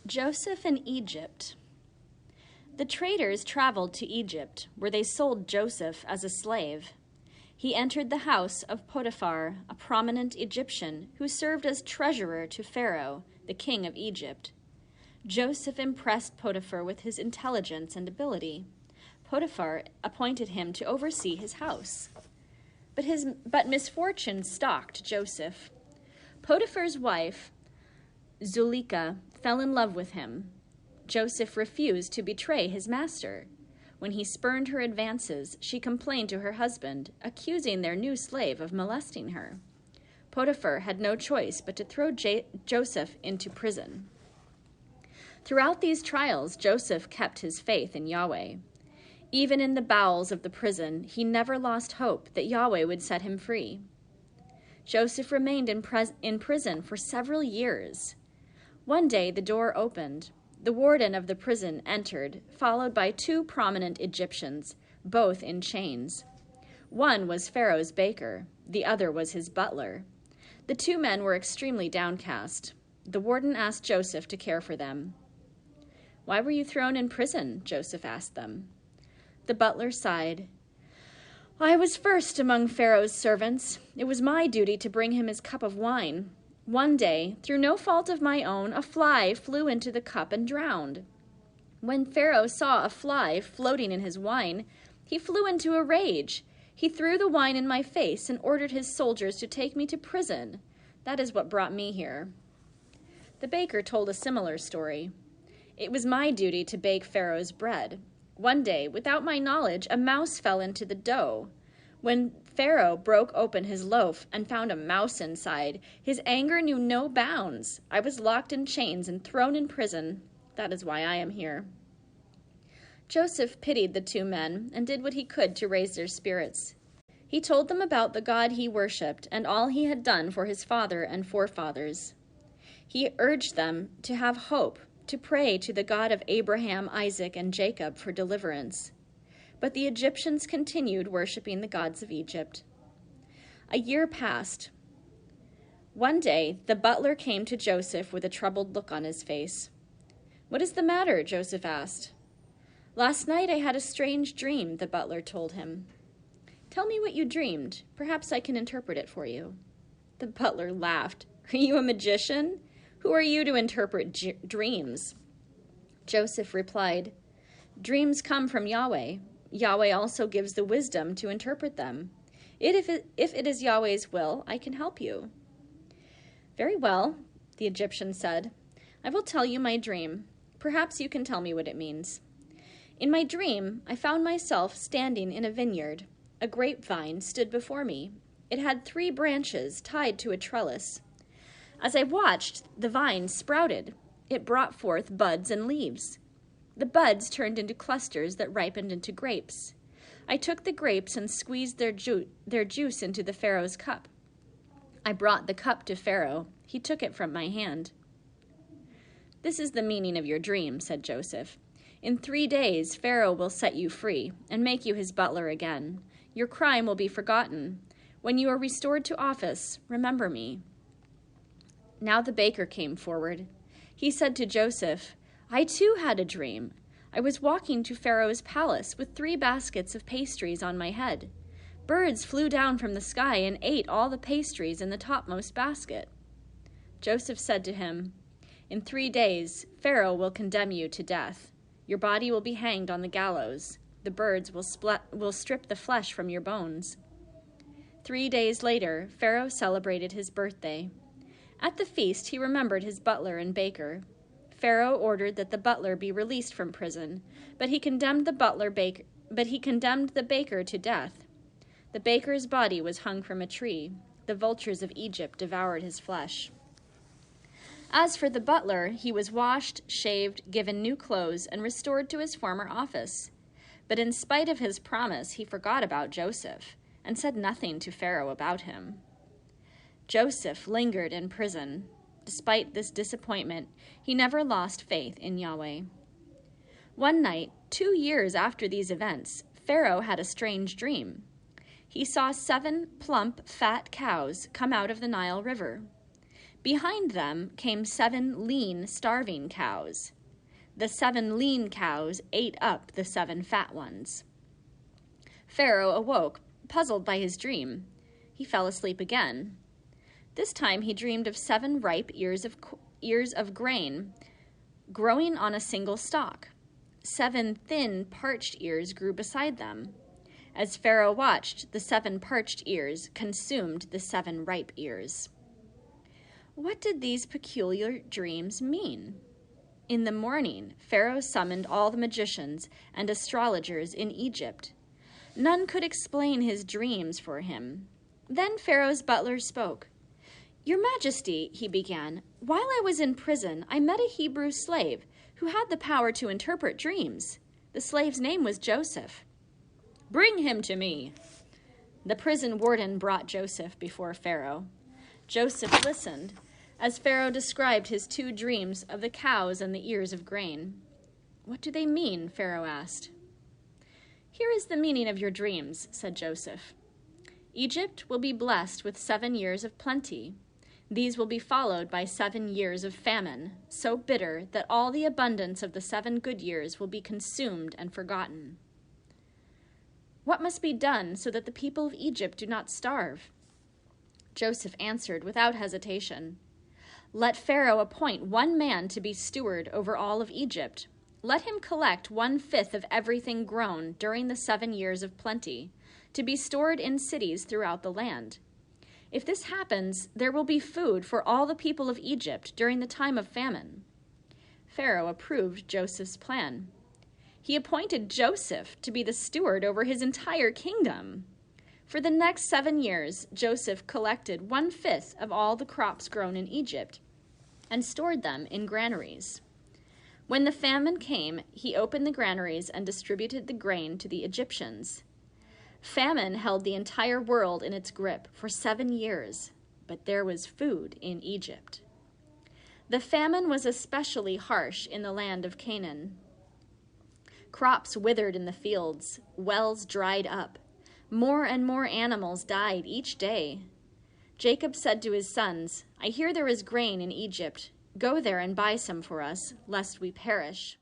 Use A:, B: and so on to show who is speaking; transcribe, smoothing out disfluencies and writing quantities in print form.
A: Joseph in Egypt. The traders traveled to Egypt, where they sold Joseph as a slave. He entered the house of Potiphar, a prominent Egyptian who served as treasurer to Pharaoh, the king of Egypt. Joseph impressed Potiphar with his intelligence and ability. Potiphar appointed him to oversee his house. But misfortune stalked Joseph. Potiphar's wife, Zuleika, fell in love with him. Joseph refused to betray his master. When he spurned her advances, she complained to her husband, accusing their new slave of molesting her. Potiphar had no choice but to throw Joseph into prison. Throughout these trials, Joseph kept his faith in Yahweh. Even in the bowels of the prison, he never lost hope that Yahweh would set him free. Joseph remained in prison for several years. One day the door opened. The warden of the prison entered, followed by two prominent Egyptians, both in chains. One was Pharaoh's baker, the other was his butler. The two men were extremely downcast. The warden asked Joseph to care for them. "Why were you thrown in prison?" Joseph asked them. The butler sighed. "I was first among Pharaoh's servants. It was my duty to bring him his cup of wine. One day, through no fault of my own, a fly flew into the cup and drowned. When Pharaoh saw a fly floating in his wine, he flew into a rage. He threw the wine in my face and ordered his soldiers to take me to prison. That is what brought me here." The baker told a similar story. "It was my duty to bake Pharaoh's bread. One day, without my knowledge, a mouse fell into the dough. When Pharaoh broke open his loaf and found a mouse inside, his anger knew no bounds. I was locked in chains and thrown in prison. That is why I am here." Joseph pitied the two men and did what he could to raise their spirits. He told them about the God he worshipped and all he had done for his father and forefathers. He urged them to have hope, to pray to the God of Abraham, Isaac, and Jacob for deliverance. But the Egyptians continued worshiping the gods of Egypt. A year passed. One day, the butler came to Joseph with a troubled look on his face. "What is the matter?" Joseph asked. "Last night I had a strange dream," the butler told him. "Tell me what you dreamed. Perhaps I can interpret it for you." The butler laughed. "Are you a magician? Who are you to interpret dreams?" Joseph replied, "Dreams come from Yahweh. Yahweh also gives the wisdom to interpret them. If it is Yahweh's will, I can help you." "Very well," the Egyptian said. "I will tell you my dream. Perhaps you can tell me what it means. In my dream, I found myself standing in a vineyard. A grapevine stood before me. It had 3 branches tied to a trellis. As I watched, the vine sprouted. It brought forth buds and leaves. The buds turned into clusters that ripened into grapes. I took the grapes and squeezed their juice into the Pharaoh's cup. I brought the cup to Pharaoh. He took it from my hand." "This is the meaning of your dream," said Joseph. "In 3 days, Pharaoh will set you free and make you his butler again. Your crime will be forgotten. When you are restored to office, remember me." Now the baker came forward. He said to Joseph, "I too had a dream. I was walking to Pharaoh's palace with 3 baskets of pastries on my head. Birds flew down from the sky and ate all the pastries in the topmost basket." Joseph said to him, "In 3 days, Pharaoh will condemn you to death. Your body will be hanged on the gallows. The birds will strip the flesh from your bones." 3 days later, Pharaoh celebrated his birthday. At the feast, he remembered his butler and baker. Pharaoh ordered that the butler be released from prison, but he condemned the baker to death. The baker's body was hung from a tree. The vultures of Egypt devoured his flesh. As for the butler, he was washed, shaved, given new clothes, and restored to his former office. But in spite of his promise, he forgot about Joseph and said nothing to Pharaoh about him. Joseph lingered in prison. Despite this disappointment, he never lost faith in Yahweh. One night, 2 years after these events, Pharaoh had a strange dream. He saw 7 plump, fat cows come out of the Nile River. Behind them came 7 lean, starving cows. The 7 lean cows ate up the 7 fat ones. Pharaoh awoke, puzzled by his dream. He fell asleep again. This time he dreamed of 7 ripe ears of grain growing on a single stalk. 7 thin, parched ears grew beside them. As Pharaoh watched, the 7 parched ears consumed the 7 ripe ears. What did these peculiar dreams mean? In the morning, Pharaoh summoned all the magicians and astrologers in Egypt. None could explain his dreams for him. Then Pharaoh's butler spoke. "Your Majesty," he began, "while I was in prison, I met a Hebrew slave who had the power to interpret dreams. The slave's name was Joseph." "Bring him to me." The prison warden brought Joseph before Pharaoh. Joseph listened as Pharaoh described his 2 dreams of the cows and the ears of grain. "What do they mean?" Pharaoh asked. "Here is the meaning of your dreams," said Joseph. "Egypt will be blessed with 7 years of plenty. These will be followed by 7 years of famine, so bitter that all the abundance of the 7 good years will be consumed and forgotten." "What must be done so that the people of Egypt do not starve?" Joseph answered without hesitation. "Let Pharaoh appoint 1 man to be steward over all of Egypt. Let him collect 1/5 of everything grown during the 7 years of plenty, to be stored in cities throughout the land. If this happens, there will be food for all the people of Egypt during the time of famine." Pharaoh approved Joseph's plan. He appointed Joseph to be the steward over his entire kingdom. For the next 7 years, Joseph collected 1/5 of all the crops grown in Egypt and stored them in granaries. When the famine came, he opened the granaries and distributed the grain to the Egyptians. Famine held the entire world in its grip for 7 years, but there was food in Egypt. The famine was especially harsh in the land of Canaan. Crops withered in the fields, wells dried up. More and more animals died each day. Jacob said to his sons, "I hear there is grain in Egypt. Go there and buy some for us, lest we perish."